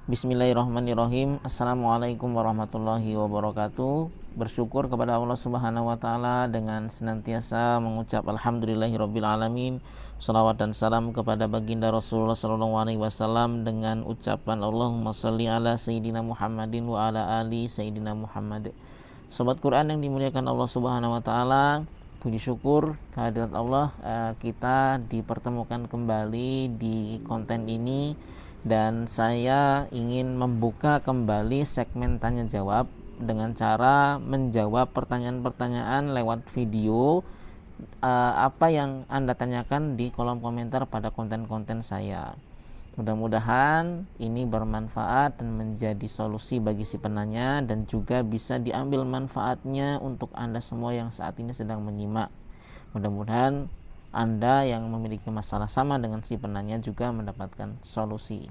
Bismillahirrahmanirrahim. Assalamualaikum warahmatullahi wabarakatuh. Bersyukur kepada Allah Subhanahu wa taala dengan senantiasa mengucap alhamdulillahirabbil alamin. Shalawat dan salam kepada baginda Rasulullah sallallahu alaihi wasallam dengan ucapan Allahumma shalli ala sayyidina Muhammadin wa ala ali sayyidina Muhammad. Sobat Quran yang dimuliakan Allah Subhanahu wa taala, puji syukur kehadirat Allah, kita dipertemukan kembali di konten ini. Dan saya ingin membuka kembali segmen tanya jawab dengan cara menjawab pertanyaan-pertanyaan lewat video apa yang Anda tanyakan di kolom komentar pada konten-konten saya. Mudah-mudahan ini bermanfaat dan menjadi solusi bagi si penanya, dan juga bisa diambil manfaatnya untuk Anda semua yang saat ini sedang menyimak. Mudah-mudahan Anda yang memiliki masalah sama dengan si penanya juga mendapatkan solusi.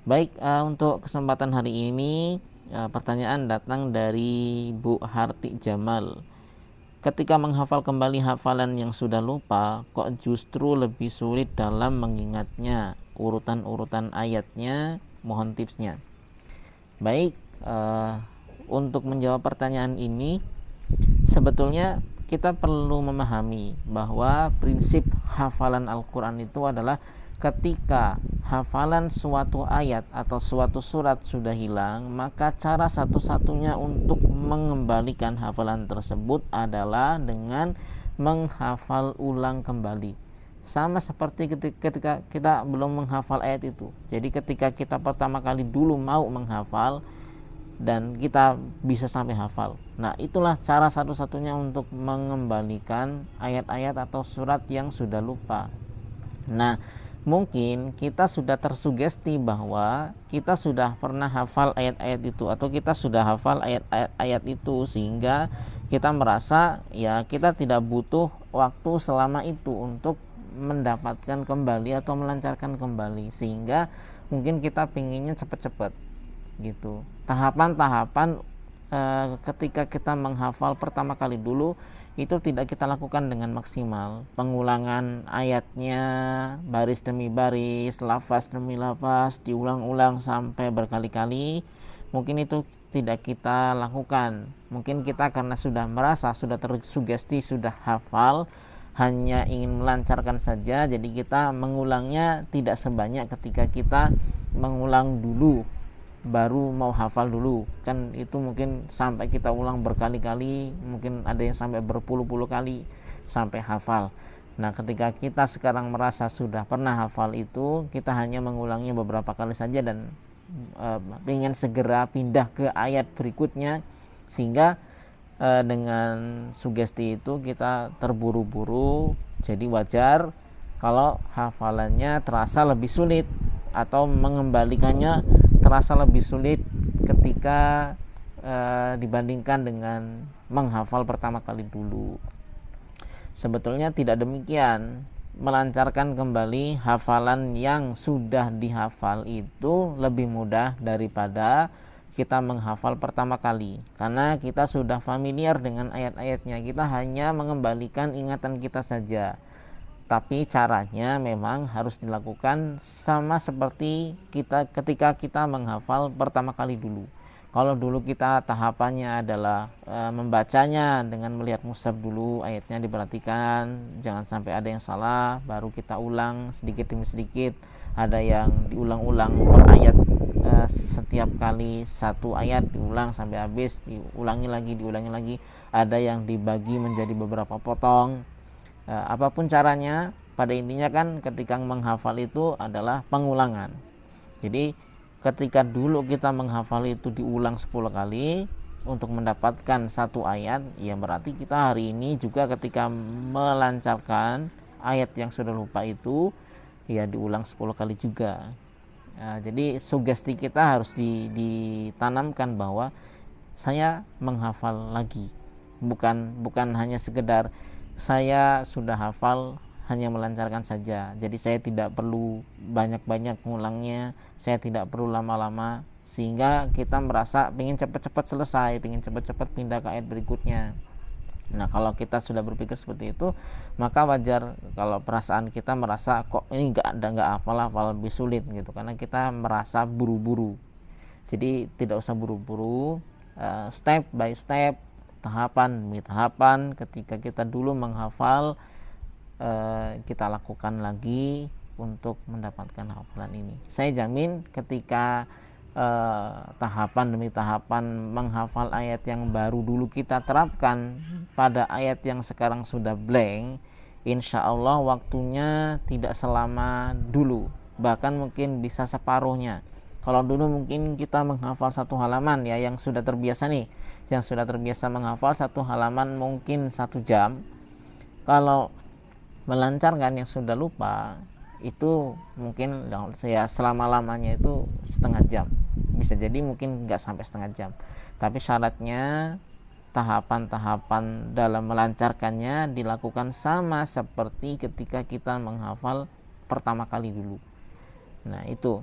Baik, untuk kesempatan hari ini pertanyaan datang dari Bu Harti Jamal. Ketika menghafal kembali hafalan yang sudah lupa, kok justru lebih sulit dalam mengingatnya? Urutan-urutan ayatnya, mohon tipsnya. Baik, untuk menjawab pertanyaan ini, sebetulnya kita perlu memahami bahwa prinsip hafalan Al-Quran itu adalah ketika hafalan suatu ayat atau suatu surat sudah hilang, maka cara satu-satunya untuk mengembalikan hafalan tersebut adalah dengan menghafal ulang kembali. Sama seperti ketika kita belum menghafal ayat itu. Jadi ketika kita pertama kali dulu mau menghafal dan kita bisa sampai hafal. Nah, itulah cara satu-satunya untuk mengembalikan ayat-ayat atau surat yang sudah lupa. Nah, mungkin kita sudah tersugesti bahwa kita sudah pernah hafal ayat-ayat itu, atau kita sudah hafal ayat-ayat itu, sehingga kita merasa ya kita tidak butuh waktu selama itu untuk mendapatkan kembali atau melancarkan kembali, sehingga mungkin kita pinginnya cepat-cepat gitu. Tahapan-tahapan ketika kita menghafal pertama kali dulu itu tidak kita lakukan dengan maksimal. Pengulangan ayatnya baris demi baris, lafaz demi lafaz, diulang-ulang sampai berkali-kali, mungkin itu tidak kita lakukan. Mungkin kita karena sudah merasa, sudah tersugesti, sudah hafal, hanya ingin melancarkan saja, jadi kita mengulangnya tidak sebanyak ketika kita mengulang dulu baru mau hafal dulu. Kan itu mungkin sampai kita ulang berkali-kali, mungkin ada yang sampai berpuluh-puluh kali sampai hafal. Nah, ketika kita sekarang merasa sudah pernah hafal itu, kita hanya mengulangnya beberapa kali saja dan ingin segera pindah ke ayat berikutnya, sehingga dengan sugesti itu kita terburu-buru. Jadi wajar kalau hafalannya terasa lebih sulit atau mengembalikannya terasa lebih sulit ketika dibandingkan dengan menghafal pertama kali dulu. Sebetulnya tidak demikian. Melancarkan kembali hafalan yang sudah dihafal itu lebih mudah daripada kita menghafal pertama kali, karena kita sudah familiar dengan ayat-ayatnya. Kita hanya mengembalikan ingatan kita saja. Tapi caranya memang harus dilakukan sama seperti kita ketika kita menghafal pertama kali dulu. Kalau dulu kita tahapannya adalah membacanya dengan melihat mushaf dulu, ayatnya diperhatikan, jangan sampai ada yang salah, baru kita ulang sedikit demi sedikit. Ada yang diulang-ulang per ayat, setiap kali satu ayat diulang sampai habis, diulangi lagi. Ada yang dibagi menjadi beberapa potong. Apapun caranya, pada intinya kan ketika menghafal itu adalah pengulangan. Jadi ketika dulu kita menghafal itu diulang 10 kali untuk mendapatkan satu ayat, ya berarti kita hari ini juga ketika melancarkan ayat yang sudah lupa itu ya diulang 10 kali juga. Jadi sugesti kita harus ditanamkan bahwa saya menghafal lagi, bukan hanya sekedar saya sudah hafal hanya melancarkan saja. Jadi saya tidak perlu banyak-banyak mengulangnya, saya tidak perlu lama-lama, sehingga kita merasa ingin cepat-cepat selesai, ingin cepat-cepat pindah ke ayat berikutnya. Nah, kalau kita sudah berpikir seperti itu, maka wajar kalau perasaan kita merasa kok ini nggak hafal lebih sulit gitu, karena kita merasa buru-buru Jadi tidak usah buru-buru, step by step, tahapan demi tahapan. Ketika kita dulu menghafal, kita lakukan lagi untuk mendapatkan hafalan ini. Saya jamin ketika tahapan demi tahapan menghafal ayat yang baru dulu kita terapkan pada ayat yang sekarang sudah blank, insya Allah waktunya tidak selama dulu, bahkan mungkin bisa separuhnya. Kalau dulu mungkin kita menghafal satu halaman ya, yang sudah terbiasa nih, yang sudah terbiasa menghafal satu halaman mungkin 1 jam. Kalau melancarkan yang sudah lupa, itu mungkin saya selama-lamanya itu setengah jam, bisa jadi mungkin nggak sampai setengah jam. Tapi syaratnya tahapan-tahapan dalam melancarkannya dilakukan sama seperti ketika kita menghafal pertama kali dulu. Nah itu,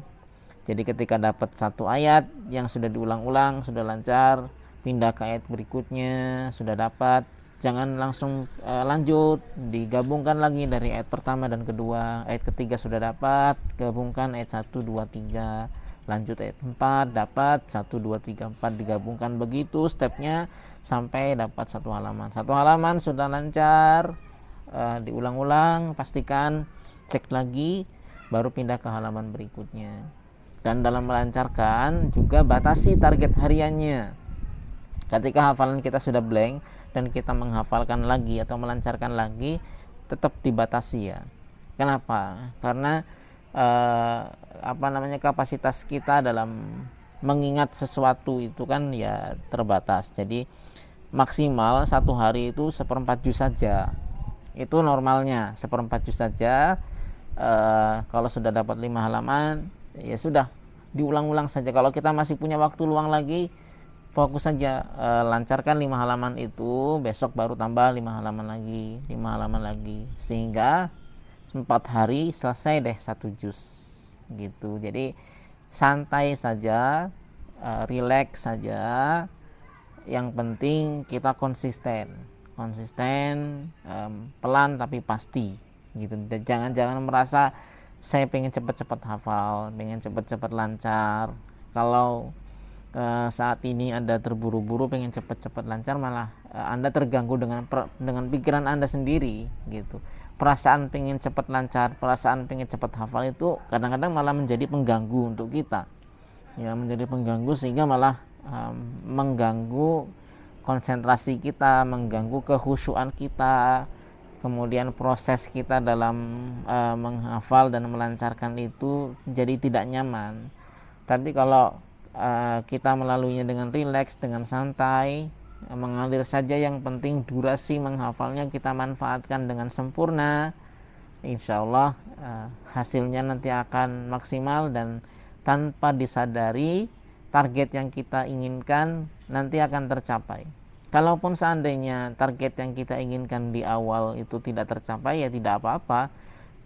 jadi ketika dapat satu ayat yang sudah diulang-ulang, sudah lancar, pindah ke ayat berikutnya, sudah dapat, jangan langsung lanjut, digabungkan lagi dari ayat pertama dan kedua. Ayat ketiga sudah dapat, gabungkan ayat 1, 2, 3, lanjut ayat 4, dapat 1, 2, 3, 4, digabungkan. Begitu stepnya sampai dapat satu halaman. Satu halaman sudah lancar, diulang-ulang, pastikan, cek lagi, baru pindah ke halaman berikutnya. Dan dalam melancarkan juga batasi target hariannya. Ketika hafalan kita sudah blank dan kita menghafalkan lagi atau melancarkan lagi, tetap dibatasi ya. Kenapa? Karena kapasitas kita dalam mengingat sesuatu itu kan ya terbatas. Jadi maksimal satu hari itu 1/4 juz saja. Itu normalnya 1/4 juz saja. Kalau sudah dapat 5 halaman ya sudah, diulang-ulang saja. Kalau kita masih punya waktu luang lagi, fokus saja, lancarkan 5 halaman itu, besok baru tambah 5 halaman lagi, 5 halaman lagi, sehingga 4 hari selesai deh 1 juz gitu. Jadi santai saja, relax saja, yang penting kita konsisten, pelan tapi pasti gitu. Jangan merasa saya pengen cepat-cepat hafal, pengen cepat-cepat lancar. Kalau saat ini Anda terburu-buru pengen cepat-cepat lancar, malah Anda terganggu dengan pikiran Anda sendiri gitu. Perasaan pengen cepat lancar, perasaan pengen cepat hafal itu kadang-kadang malah menjadi pengganggu untuk kita. Ya, menjadi pengganggu sehingga malah mengganggu konsentrasi kita, mengganggu kekhusyuan kita. Kemudian proses kita dalam menghafal dan melancarkan itu jadi tidak nyaman. Tapi kalau kita melaluinya dengan rileks, dengan santai, mengalir saja, yang penting durasi menghafalnya kita manfaatkan dengan sempurna, insya Allah hasilnya nanti akan maksimal dan tanpa disadari target yang kita inginkan nanti akan tercapai. Kalaupun seandainya target yang kita inginkan di awal itu tidak tercapai, ya tidak apa-apa.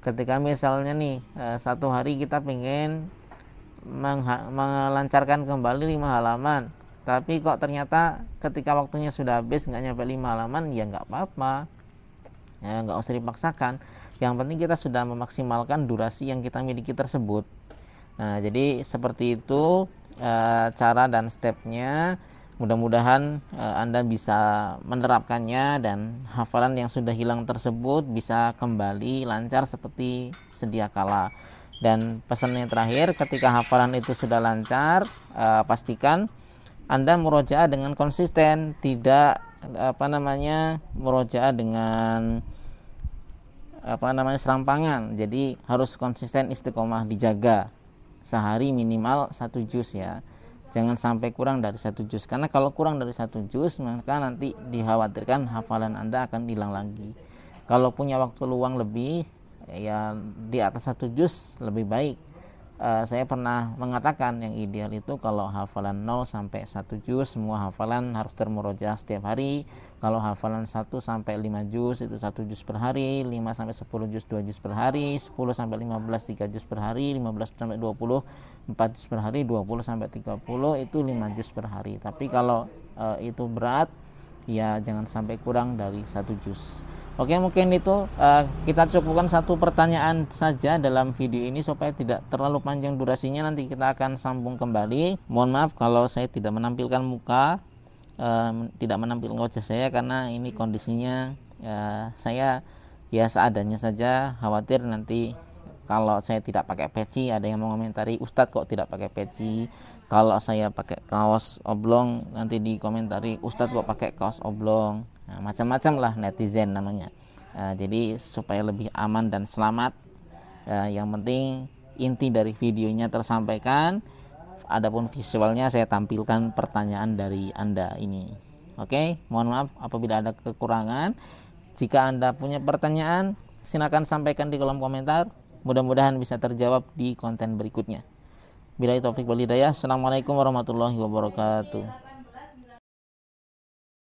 Ketika misalnya nih satu hari kita pengen melancarkan kembali 5 halaman, tapi kok ternyata ketika waktunya sudah habis nggak nyampe 5 halaman, ya nggak apa-apa, ya nggak usah dipaksakan. Yang penting kita sudah memaksimalkan durasi yang kita miliki tersebut. Nah, jadi seperti itu cara dan stepnya. Mudah-mudahan Anda bisa menerapkannya dan hafalan yang sudah hilang tersebut bisa kembali lancar seperti sedia kala. Dan pesan yang terakhir, ketika hafalan itu sudah lancar, pastikan Anda murojaah dengan konsisten, tidak murojaah dengan serampangan. Jadi harus konsisten, istiqomah, dijaga. Sehari minimal 1 juz ya. Jangan sampai kurang dari 1 juz, karena kalau kurang dari 1 juz maka nanti dikhawatirkan hafalan Anda akan hilang lagi. Kalau punya waktu luang lebih, ya di atas 1 juz lebih baik. Saya pernah mengatakan yang ideal itu kalau hafalan 0 sampai 1 juz, semua hafalan harus termurojaah setiap hari. Kalau hafalan 1 sampai 5 juz itu 1 juz per hari, 5 sampai 10 juz 2 juz per hari, 10 sampai 15 3 juz per hari, 15 sampai 20 4 juz per hari, 20 sampai 30 itu 5 juz per hari. Tapi kalau itu berat, ya jangan sampai kurang dari 1 juz. Oke, mungkin itu kita cukupkan satu pertanyaan saja dalam video ini supaya tidak terlalu panjang durasinya. Nanti kita akan sambung kembali. Mohon maaf kalau saya tidak menampilkan muka, tidak menampilkan wajah saya, karena ini kondisinya saya ya seadanya saja. Khawatir nanti kalau saya tidak pakai peci ada yang mengomentari, Ustadz kok tidak pakai peci. Kalau saya pakai kaos oblong nanti dikomentari, Ustadz kok pakai kaos oblong. Nah, macam-macam lah netizen namanya. Jadi supaya lebih aman dan selamat, yang penting inti dari videonya tersampaikan. Adapun visualnya saya tampilkan pertanyaan dari Anda ini. Oke, mohon maaf apabila ada kekurangan. Jika Anda punya pertanyaan, silakan sampaikan di kolom komentar. Mudah-mudahan bisa terjawab di konten berikutnya. Billahi taufik wal hidayah. Assalamualaikum warahmatullahi wabarakatuh.